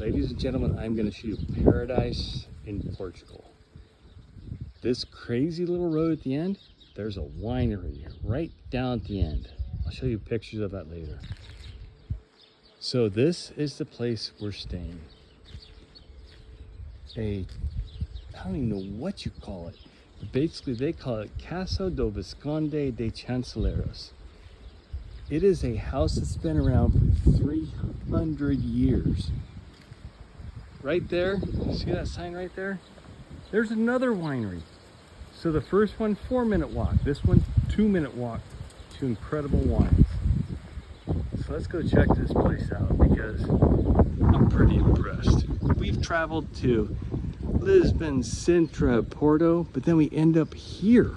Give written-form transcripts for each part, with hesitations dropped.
Ladies and gentlemen, I'm going to show you paradise in Portugal. This crazy little road at the end, there's a winery right down at the end. I'll show you pictures of that later. So this is the place we're staying. I don't even know what you call it. But basically, they call it Casa do Visconde de Chanceleiros. It is a house that's been around for 300 years. Right there, see that sign right there? There's another winery. So the first one, 4-minute walk. This one, 2-minute walk to incredible wines. So let's go check this place out because I'm pretty impressed. We've traveled to Lisbon, Sintra, Porto, but then we end up here.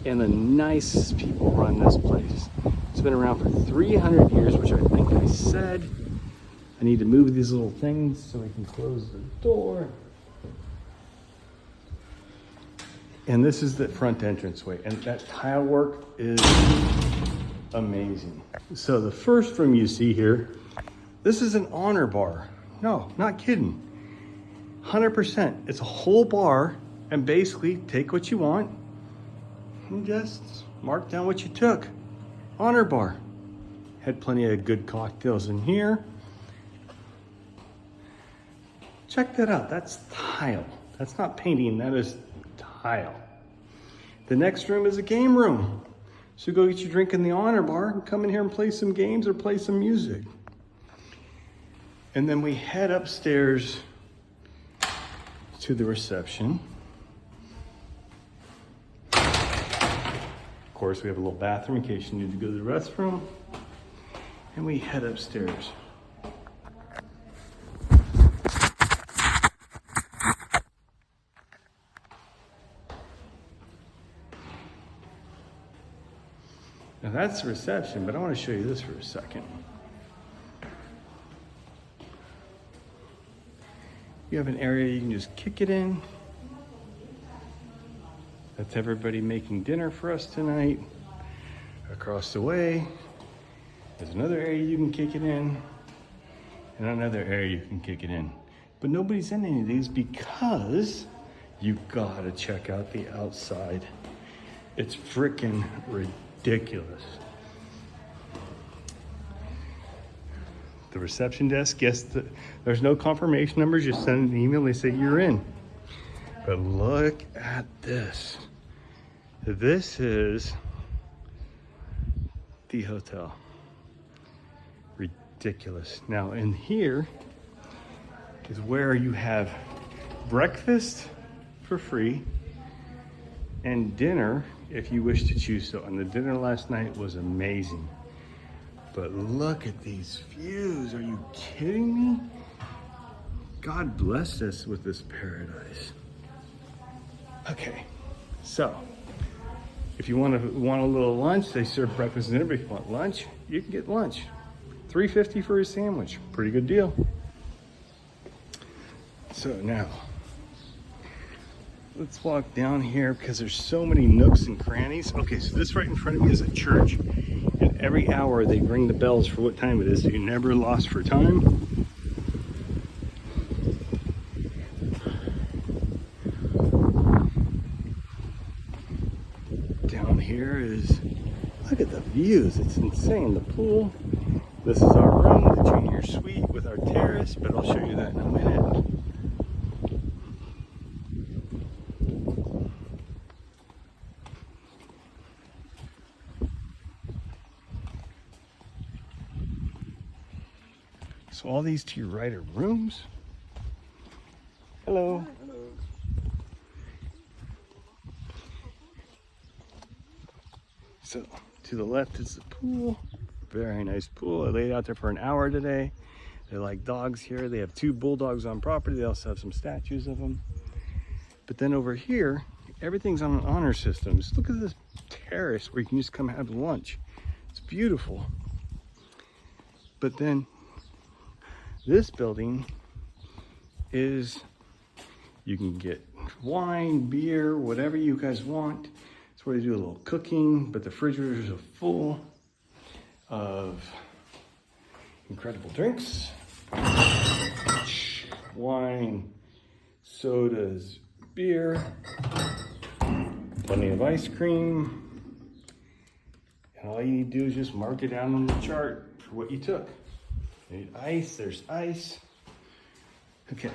And the nicest people run this place. It's been around for 300 years, which I think I said. I need to move these little things so we can close the door. And this is the front entranceway, and that tile work is amazing. So the first room you see here, this is an honor bar. No, not kidding. 100%. It's a whole bar, and basically take what you want and just mark down what you took. Honor bar. Had plenty of good cocktails in here. Check that out, that's tile. That's not painting, that is tile. The next room is a game room. So go get your drink in the honor bar and come in here and play some games or play some music. And then we head upstairs to the reception. Of course, we have a little bathroom in case you need to go to the restroom. And we head upstairs. Now that's the reception, but I want to show you this for a second. You have an area you can just kick it in. That's everybody making dinner for us tonight. Across the way, there's another area you can kick it in, and another area you can kick it in. But nobody's in any of these because you gotta check out the outside. It's freaking ridiculous. The reception desk, yes, there's no confirmation numbers. You send an email, they say you're in. But look at this. This is the hotel. Ridiculous. Now in here is where you have breakfast for free and dinner if you wish to choose so. And the dinner last night was amazing. But look at these views. Are you kidding me? God blessed us with this paradise. Okay, so if you want a little lunch, they serve breakfast and dinner. If you want lunch, you can get lunch. $3.50 for a sandwich. Pretty good deal. So now, let's walk down here because there's so many nooks and crannies. Okay, so this right in front of me is a church. And every hour they ring the bells for what time it is, so you're never lost for time. Down here is, look at the views, it's insane. The pool. This is our room, the junior suite with our terrace, but I'll show you that in a minute. So all these to your right are rooms. Hello. Hello. So to the left is the pool. Very nice pool. I laid out there for an hour today. They like dogs here. They have 2 bulldogs on property. They also have some statues of them. But then over here, everything's on an honor system. Just look at this terrace where you can just come have lunch. It's beautiful. But then this building is, you can get wine, beer, whatever you guys want. It's where they do a little cooking, but the refrigerators are full of incredible drinks. Wine, sodas, beer, plenty of ice cream. And all you need to do is just mark it down on the chart for what you took. You need ice, there's ice. Okay.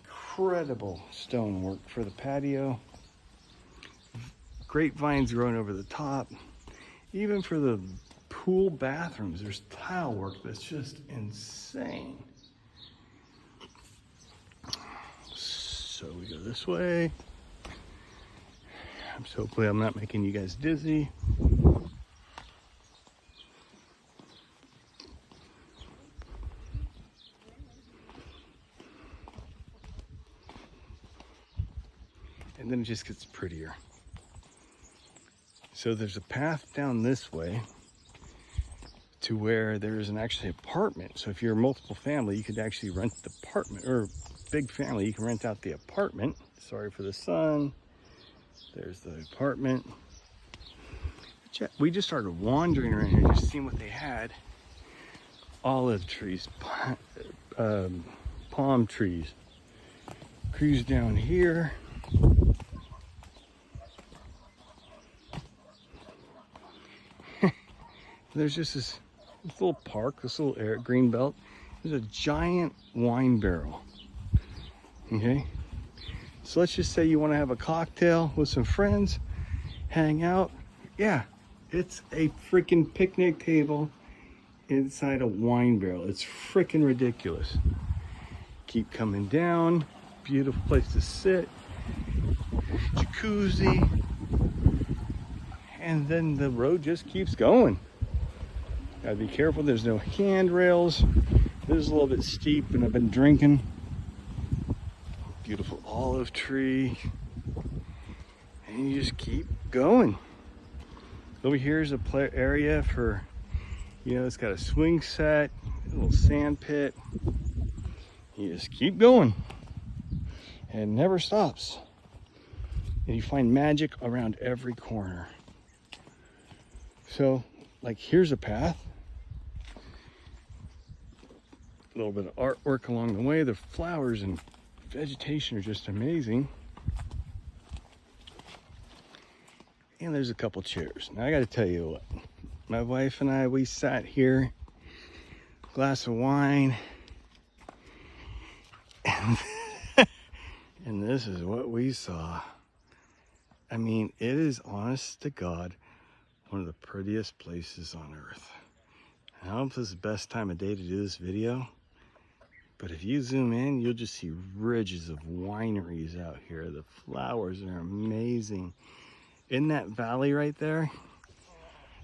Incredible stonework for the patio. Grapevines growing over the top. Even for the pool bathrooms, there's tile work that's just insane. So we go this way. So hopefully I'm not making you guys dizzy. And then it just gets prettier. So there's a path down this way to where there's an actually apartment. So if you're a multiple family, you could actually rent the apartment, or big family, you can rent out the apartment. Sorry for the sun. There's the apartment. We just started wandering around here, just seeing what they had. Olive trees, palm trees. Cruise down here. There's just this little park, this little green belt. There's a giant wine barrel. Okay, so let's just say you want to have a cocktail with some friends, hang out. Yeah, it's a freaking picnic table inside a wine barrel. It's freaking ridiculous. Keep coming down. Beautiful place to sit. Jacuzzi. And then the road just keeps going. Gotta be careful, there's no handrails. This is a little bit steep and I've been drinking. Beautiful olive tree. And you just keep going. Over here is a area for, you know, it's got a swing set, a little sand pit. You just keep going. And it never stops. And you find magic around every corner. So, like, here's a path. A little bit of artwork along the way. The flowers and vegetation are just amazing. And there's a couple chairs. Now I gotta tell you what, my wife and I, we sat here, glass of wine, and, and this is what we saw. I mean, it is, honest to God, one of the prettiest places on earth. I don't know if this is the best time of day to do this video, but if you zoom in, you'll just see ridges of wineries out here. The flowers are amazing. In that valley right there,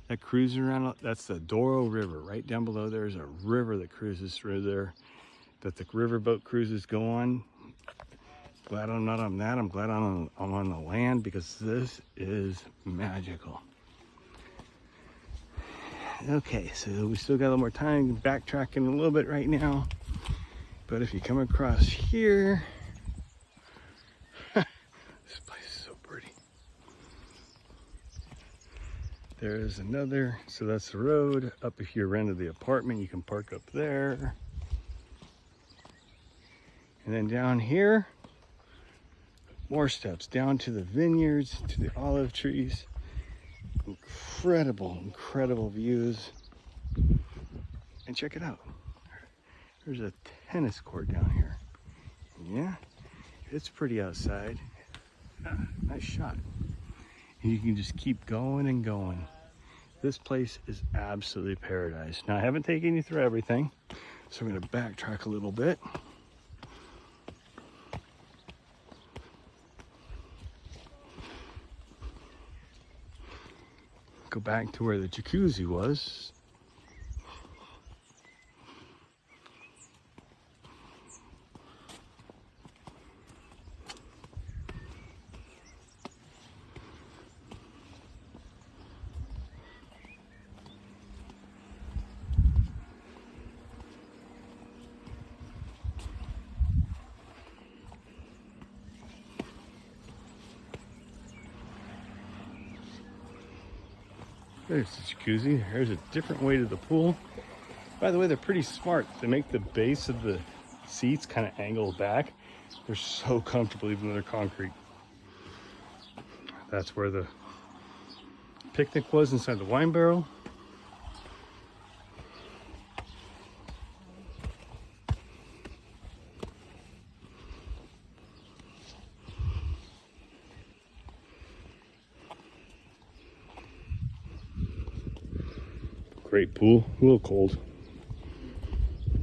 that cruising around, that's the Douro River. Right down below there's a river that cruises through there, that the riverboat cruises go on. Glad I'm not on that. I'm glad I'm on the land, because this is magical. Okay, so we still got a little more time, backtracking a little bit right now. But if you come across here, this place is so pretty. There is another, so that's the road. Up if you're rented the apartment, you can park up there. And then down here, more steps down to the vineyards, to the olive trees. Incredible, incredible views. And check it out. There's a tennis court down here. Yeah, it's pretty outside. Nice shot. And you can just keep going and going. This place is absolutely paradise. Now, I haven't taken you through everything, so I'm gonna backtrack a little bit. Go back to where the jacuzzi was. There's the jacuzzi. There's a different way to the pool. By the way, they're pretty smart. They make the base of the seats kind of angle back. They're so comfortable even though they're concrete. That's where the picnic was, inside the wine barrel. Great pool, a little cold,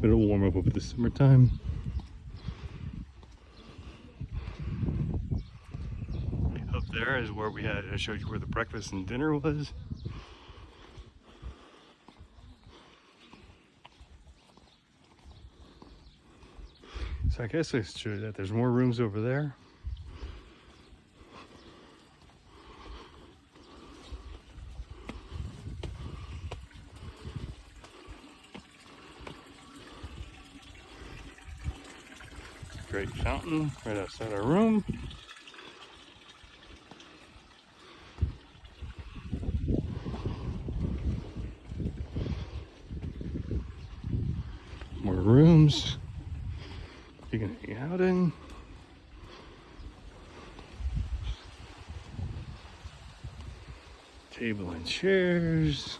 but it'll warm up over the summertime. Up there is where I showed you where the breakfast and dinner was. So I guess I showed that there's more rooms over there. Great fountain right outside our room. More rooms you can hang out in. Table and chairs.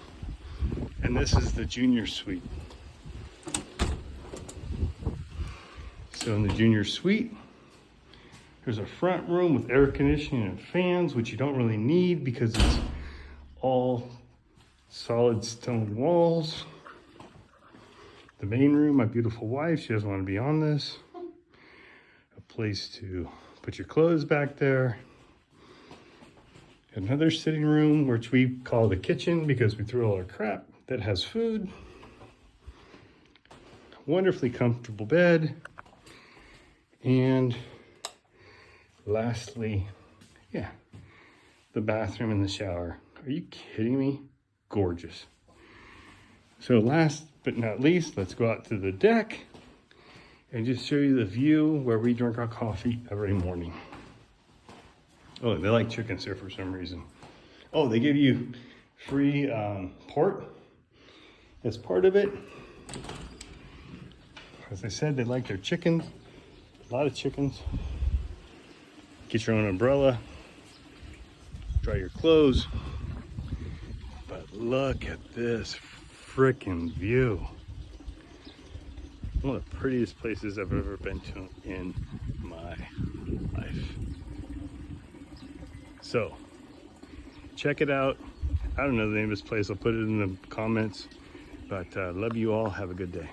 And this is the junior suite. So in the junior suite, there's a front room with air conditioning and fans, which you don't really need because it's all solid stone walls. The main room, my beautiful wife, she doesn't want to be on this. A place to put your clothes back there. Another sitting room, which we call the kitchen because we threw all our crap, that has food. Wonderfully comfortable bed. And lastly, yeah, the bathroom and the shower. Are you kidding me? Gorgeous. So last but not least, let's go out to the deck and just show you the view where we drink our coffee every morning. Oh, they like chickens here for some reason. Oh, they give you free port as part of it. As I said, they like their chickens. A lot of chickens. Get your own umbrella. Dry your clothes. But look at this freaking view. One of the prettiest places I've ever been to in my life. So, check it out. I don't know the name of this place. I'll put it in the comments. But love you all. Have a good day.